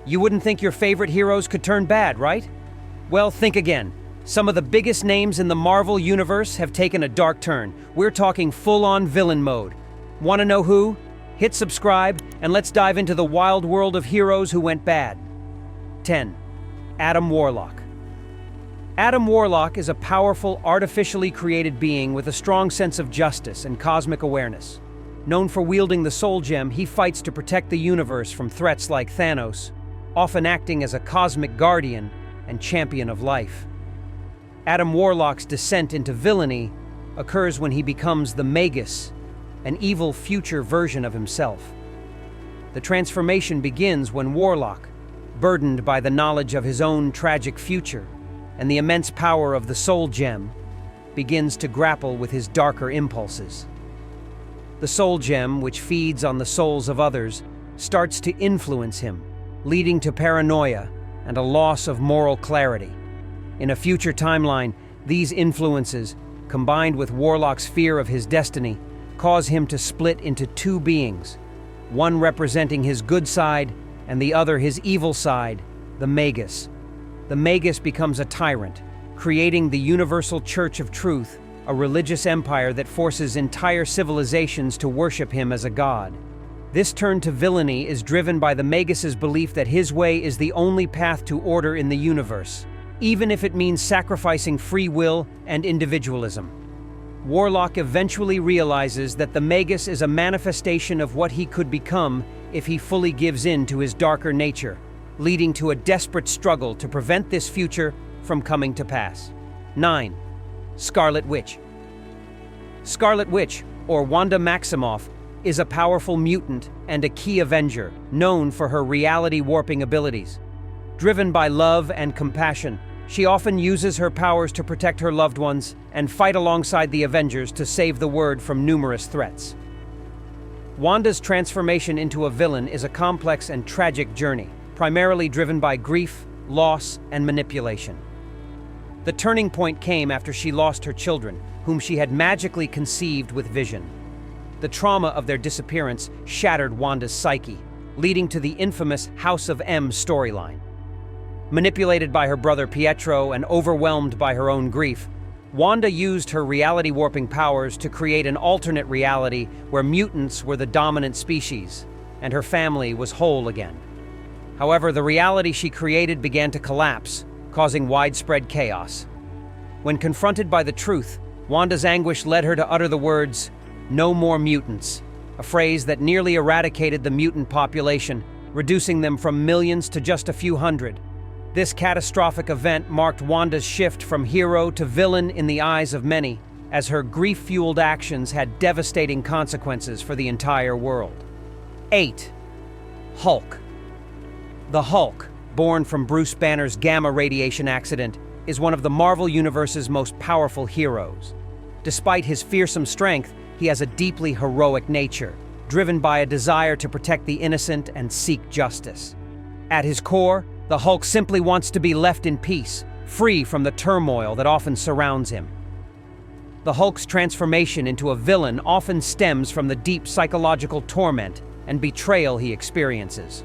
You wouldn't think your favorite heroes could turn bad, right? Well, think again. Some of the biggest names in the Marvel Universe have taken a dark turn. We're talking full-on villain mode. Want to know who? Hit subscribe, and let's dive into the wild world of heroes who went bad. 10. Adam Warlock. Adam Warlock is a powerful, artificially created being with a strong sense of justice and cosmic awareness. Known for wielding the Soul Gem, he fights to protect the universe from threats like Thanos, often acting as a cosmic guardian and champion of life. Adam Warlock's descent into villainy occurs when he becomes the Magus, an evil future version of himself. The transformation begins when Warlock, burdened by the knowledge of his own tragic future and the immense power of the Soul Gem, begins to grapple with his darker impulses. The Soul Gem, which feeds on the souls of others, starts to influence him, leading to paranoia and a loss of moral clarity. In a future timeline, these influences, combined with Warlock's fear of his destiny, cause him to split into two beings, one representing his good side and the other his evil side, the Magus. The Magus becomes a tyrant, creating the Universal Church of Truth, a religious empire that forces entire civilizations to worship him as a god. This turn to villainy is driven by the Magus's belief that his way is the only path to order in the universe, even if it means sacrificing free will and individualism. Warlock eventually realizes that the Magus is a manifestation of what he could become if he fully gives in to his darker nature, leading to a desperate struggle to prevent this future from coming to pass. 9. Scarlet Witch. Scarlet Witch, or Wanda Maximoff, is a powerful mutant and a key Avenger, known for her reality-warping abilities. Driven by love and compassion, she often uses her powers to protect her loved ones and fight alongside the Avengers to save the world from numerous threats. Wanda's transformation into a villain is a complex and tragic journey, primarily driven by grief, loss, and manipulation. The turning point came after she lost her children, whom she had magically conceived with Vision. The trauma of their disappearance shattered Wanda's psyche, leading to the infamous House of M storyline. Manipulated by her brother Pietro and overwhelmed by her own grief, Wanda used her reality-warping powers to create an alternate reality where mutants were the dominant species, and her family was whole again. However, the reality she created began to collapse, causing widespread chaos. When confronted by the truth, Wanda's anguish led her to utter the words, "No more mutants," a phrase that nearly eradicated the mutant population, reducing them from millions to just a few hundred. This catastrophic event marked Wanda's shift from hero to villain in the eyes of many, as her grief-fueled actions had devastating consequences for the entire world. 8. Hulk. The Hulk, born from Bruce Banner's gamma radiation accident, is one of the Marvel Universe's most powerful heroes. Despite his fearsome strength, he has a deeply heroic nature, driven by a desire to protect the innocent and seek justice. At his core, the Hulk simply wants to be left in peace, free from the turmoil that often surrounds him. The Hulk's transformation into a villain often stems from the deep psychological torment and betrayal he experiences.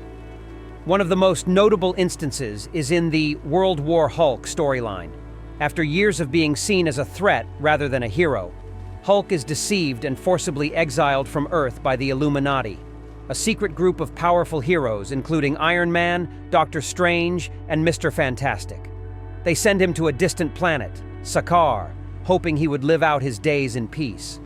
One of the most notable instances is in the World War Hulk storyline. After years of being seen as a threat rather than a hero, Hulk is deceived and forcibly exiled from Earth by the Illuminati, a secret group of powerful heroes including Iron Man, Doctor Strange, and Mr. Fantastic. They send him to a distant planet, Sakaar, hoping he would live out his days in peace.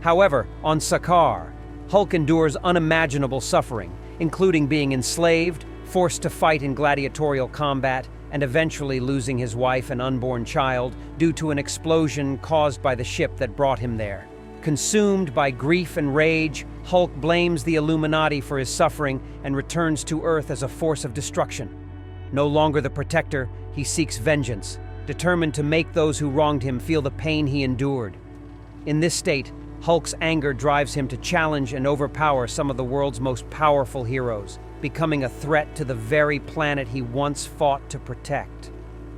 However, on Sakaar, Hulk endures unimaginable suffering, including being enslaved, forced to fight in gladiatorial combat, and eventually losing his wife and unborn child due to an explosion caused by the ship that brought him there. Consumed by grief and rage, Hulk blames the Illuminati for his suffering and returns to Earth as a force of destruction. No longer the protector, he seeks vengeance, determined to make those who wronged him feel the pain he endured. In this state, Hulk's anger drives him to challenge and overpower some of the world's most powerful heroes, becoming a threat to the very planet he once fought to protect.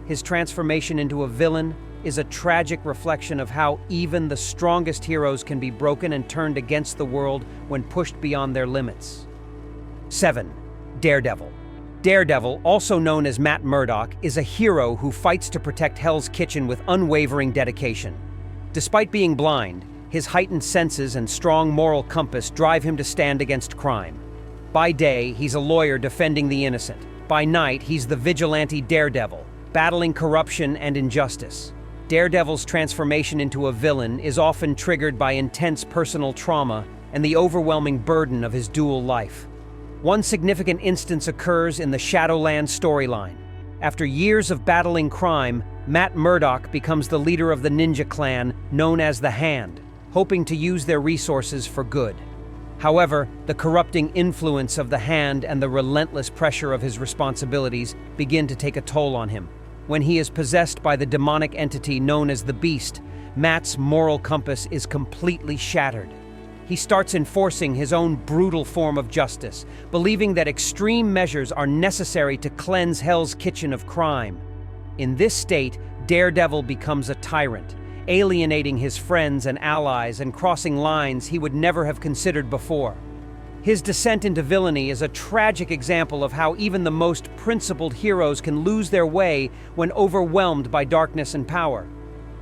His transformation into a villain is a tragic reflection of how even the strongest heroes can be broken and turned against the world when pushed beyond their limits. 7. Daredevil. Daredevil, also known as Matt Murdock, is a hero who fights to protect Hell's Kitchen with unwavering dedication. Despite being blind, his heightened senses and strong moral compass drive him to stand against crime. By day, he's a lawyer defending the innocent. By night, he's the vigilante Daredevil, battling corruption and injustice. Daredevil's transformation into a villain is often triggered by intense personal trauma and the overwhelming burden of his dual life. One significant instance occurs in the Shadowlands storyline. After years of battling crime, Matt Murdock becomes the leader of the ninja clan known as the Hand, hoping to use their resources for good. However, the corrupting influence of the Hand and the relentless pressure of his responsibilities begin to take a toll on him. When he is possessed by the demonic entity known as the Beast, Matt's moral compass is completely shattered. He starts enforcing his own brutal form of justice, believing that extreme measures are necessary to cleanse Hell's Kitchen of crime. In this state, Daredevil becomes a tyrant, alienating his friends and allies and crossing lines he would never have considered before. His descent into villainy is a tragic example of how even the most principled heroes can lose their way when overwhelmed by darkness and power.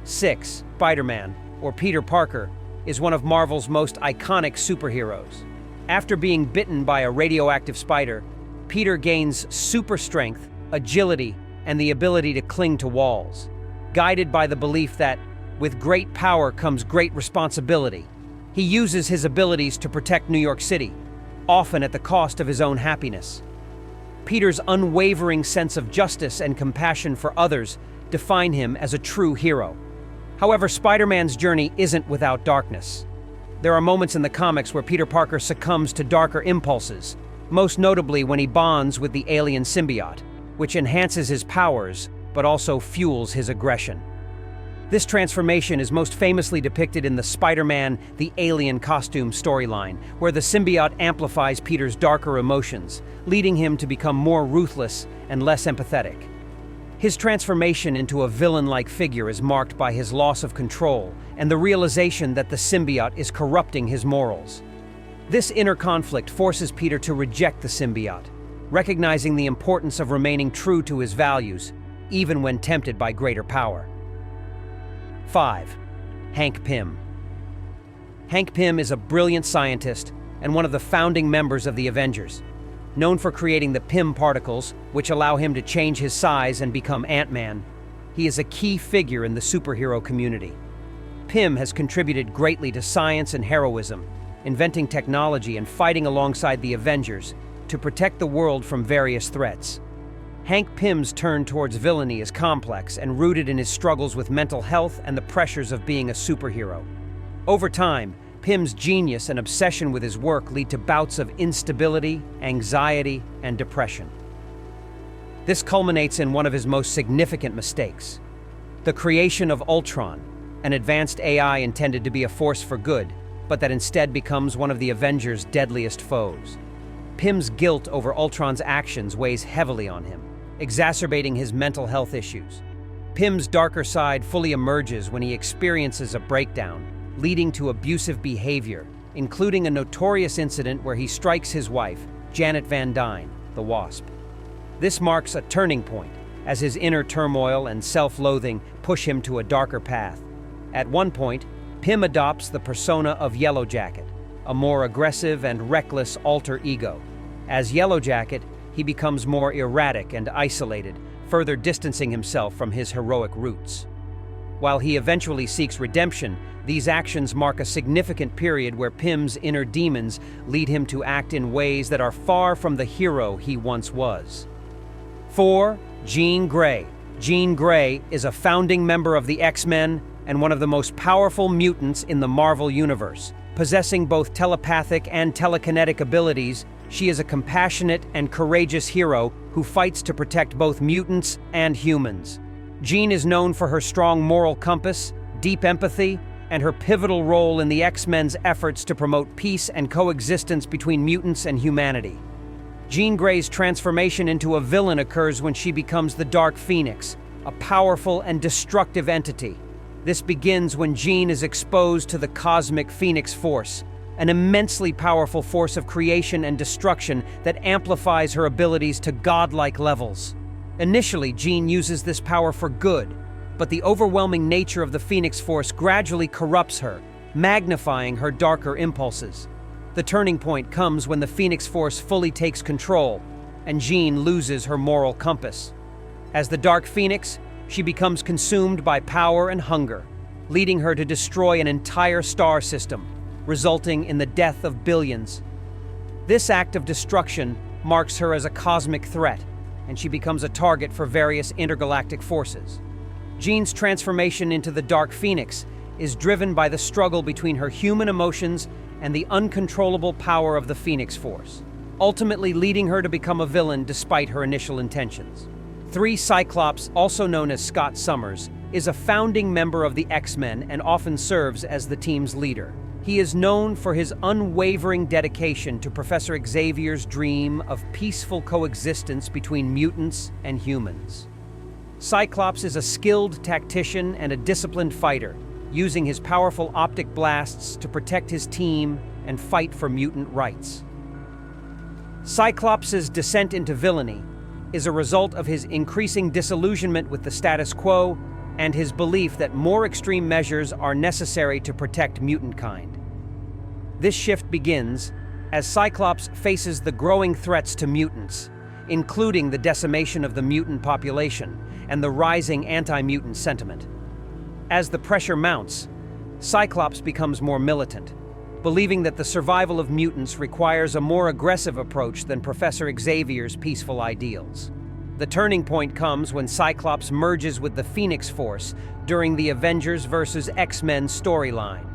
6. Spider-Man, or Peter Parker, is one of Marvel's most iconic superheroes. After being bitten by a radioactive spider, Peter gains super strength, agility, and the ability to cling to walls. Guided by the belief that, with great power comes great responsibility, he uses his abilities to protect New York City, often at the cost of his own happiness. Peter's unwavering sense of justice and compassion for others define him as a true hero. However, Spider-Man's journey isn't without darkness. There are moments in the comics where Peter Parker succumbs to darker impulses, most notably when he bonds with the alien symbiote, which enhances his powers but also fuels his aggression. This transformation is most famously depicted in the Spider-Man the Alien Costume storyline, where the symbiote amplifies Peter's darker emotions, leading him to become more ruthless and less empathetic. His transformation into a villain-like figure is marked by his loss of control and the realization that the symbiote is corrupting his morals. This inner conflict forces Peter to reject the symbiote, recognizing the importance of remaining true to his values, even when tempted by greater power. 5. Hank Pym. Hank Pym is a brilliant scientist and one of the founding members of the Avengers. Known for creating the Pym particles, which allow him to change his size and become Ant-Man, he is a key figure in the superhero community. Pym has contributed greatly to science and heroism, inventing technology and fighting alongside the Avengers to protect the world from various threats. Hank Pym's turn towards villainy is complex and rooted in his struggles with mental health and the pressures of being a superhero. Over time, Pym's genius and obsession with his work lead to bouts of instability, anxiety, and depression. This culminates in one of his most significant mistakes: the creation of Ultron, an advanced AI intended to be a force for good, but that instead becomes one of the Avengers' deadliest foes. Pym's guilt over Ultron's actions weighs heavily on him, exacerbating his mental health issues. Pym's darker side fully emerges when he experiences a breakdown, leading to abusive behavior, including a notorious incident where he strikes his wife, Janet Van Dyne, the Wasp. This marks a turning point, as his inner turmoil and self-loathing push him to a darker path. At one point, Pym adopts the persona of Yellow Jacket, a more aggressive and reckless alter ego. As Yellow Jacket, he becomes more erratic and isolated, further distancing himself from his heroic roots. While he eventually seeks redemption, these actions mark a significant period where Pym's inner demons lead him to act in ways that are far from the hero he once was. 4. Jean Grey. Jean Grey is a founding member of the X-Men and one of the most powerful mutants in the Marvel Universe. Possessing both telepathic and telekinetic abilities, she is a compassionate and courageous hero who fights to protect both mutants and humans. Jean is known for her strong moral compass, deep empathy, and her pivotal role in the X-Men's efforts to promote peace and coexistence between mutants and humanity. Jean Grey's transformation into a villain occurs when she becomes the Dark Phoenix, a powerful and destructive entity. This begins when Jean is exposed to the cosmic Phoenix Force, an immensely powerful force of creation and destruction that amplifies her abilities to godlike levels. Initially, Jean uses this power for good, but the overwhelming nature of the Phoenix Force gradually corrupts her, magnifying her darker impulses. The turning point comes when the Phoenix Force fully takes control, and Jean loses her moral compass. As the Dark Phoenix, she becomes consumed by power and hunger, leading her to destroy an entire star system, resulting in the death of billions. This act of destruction marks her as a cosmic threat, and she becomes a target for various intergalactic forces. Jean's transformation into the Dark Phoenix is driven by the struggle between her human emotions and the uncontrollable power of the Phoenix Force, ultimately leading her to become a villain despite her initial intentions. 3 Cyclops, also known as Scott Summers, is a founding member of the X-Men and often serves as the team's leader. He is known for his unwavering dedication to Professor Xavier's dream of peaceful coexistence between mutants and humans. Cyclops is a skilled tactician and a disciplined fighter, using his powerful optic blasts to protect his team and fight for mutant rights. Cyclops' descent into villainy is a result of his increasing disillusionment with the status quo and his belief that more extreme measures are necessary to protect mutant kind. This shift begins as Cyclops faces the growing threats to mutants, including the decimation of the mutant population and the rising anti-mutant sentiment. As the pressure mounts, Cyclops becomes more militant, believing that the survival of mutants requires a more aggressive approach than Professor Xavier's peaceful ideals. The turning point comes when Cyclops merges with the Phoenix Force during the Avengers vs. X-Men storyline.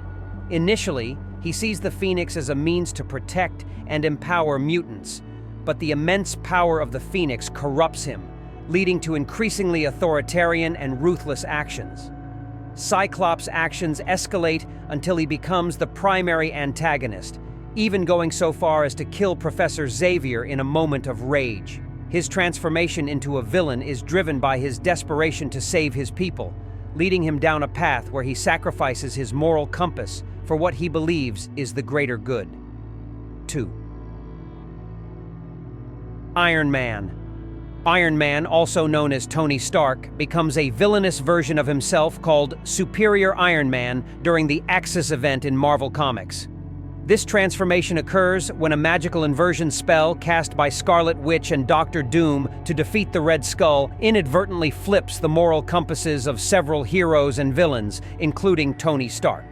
Initially, he sees the Phoenix as a means to protect and empower mutants, but the immense power of the Phoenix corrupts him, leading to increasingly authoritarian and ruthless actions. Cyclops' actions escalate until he becomes the primary antagonist, even going so far as to kill Professor Xavier in a moment of rage. His transformation into a villain is driven by his desperation to save his people, leading him down a path where he sacrifices his moral compass for what he believes is the greater good. 2. Iron Man. Iron Man, also known as Tony Stark, becomes a villainous version of himself called Superior Iron Man during the Axis event in Marvel Comics. This transformation occurs when a magical inversion spell cast by Scarlet Witch and Doctor Doom to defeat the Red Skull inadvertently flips the moral compasses of several heroes and villains, including Tony Stark.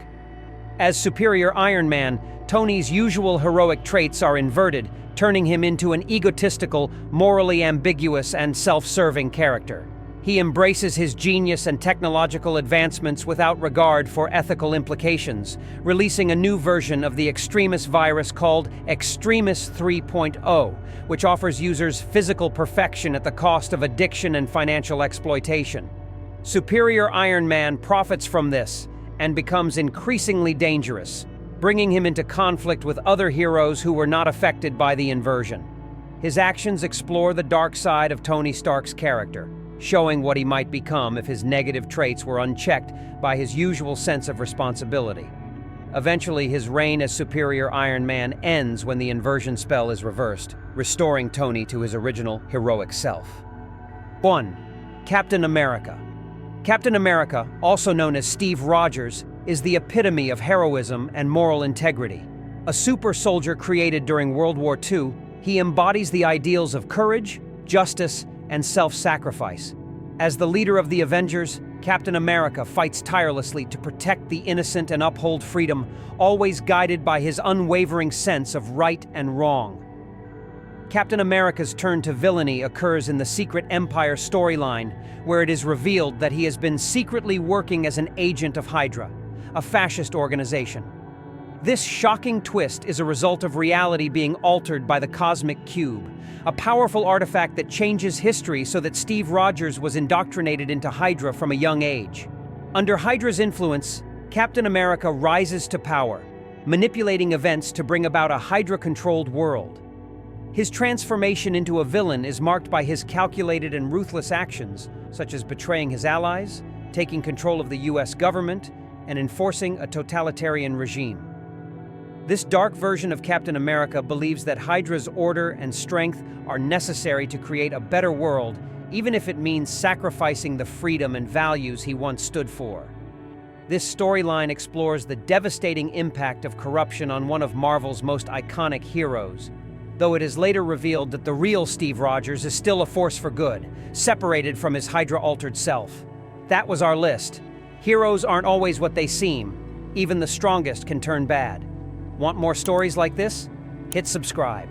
As Superior Iron Man, Tony's usual heroic traits are inverted, turning him into an egotistical, morally ambiguous, and self-serving character. He embraces his genius and technological advancements without regard for ethical implications, releasing a new version of the Extremis virus called Extremis 3.0, which offers users physical perfection at the cost of addiction and financial exploitation. Superior Iron Man profits from this and becomes increasingly dangerous, bringing him into conflict with other heroes who were not affected by the inversion. His actions explore the dark side of Tony Stark's character, showing what he might become if his negative traits were unchecked by his usual sense of responsibility. Eventually, his reign as Superior Iron Man ends when the inversion spell is reversed, restoring Tony to his original heroic self. 1. Captain America. Captain America, also known as Steve Rogers, is the epitome of heroism and moral integrity. A super soldier created during World War II, he embodies the ideals of courage, justice, and self-sacrifice. As the leader of the Avengers, Captain America fights tirelessly to protect the innocent and uphold freedom, always guided by his unwavering sense of right and wrong. Captain America's turn to villainy occurs in the Secret Empire storyline, where it is revealed that he has been secretly working as an agent of Hydra, a fascist organization. This shocking twist is a result of reality being altered by the Cosmic Cube, a powerful artifact that changes history so that Steve Rogers was indoctrinated into Hydra from a young age. Under Hydra's influence, Captain America rises to power, manipulating events to bring about a Hydra-controlled world. His transformation into a villain is marked by his calculated and ruthless actions, such as betraying his allies, taking control of the US government, and enforcing a totalitarian regime. This dark version of Captain America believes that Hydra's order and strength are necessary to create a better world, even if it means sacrificing the freedom and values he once stood for. This storyline explores the devastating impact of corruption on one of Marvel's most iconic heroes, though it is later revealed that the real Steve Rogers is still a force for good, separated from his Hydra-altered self. That was our list. Heroes aren't always what they seem. Even the strongest can turn bad. Want more stories like this? Hit subscribe.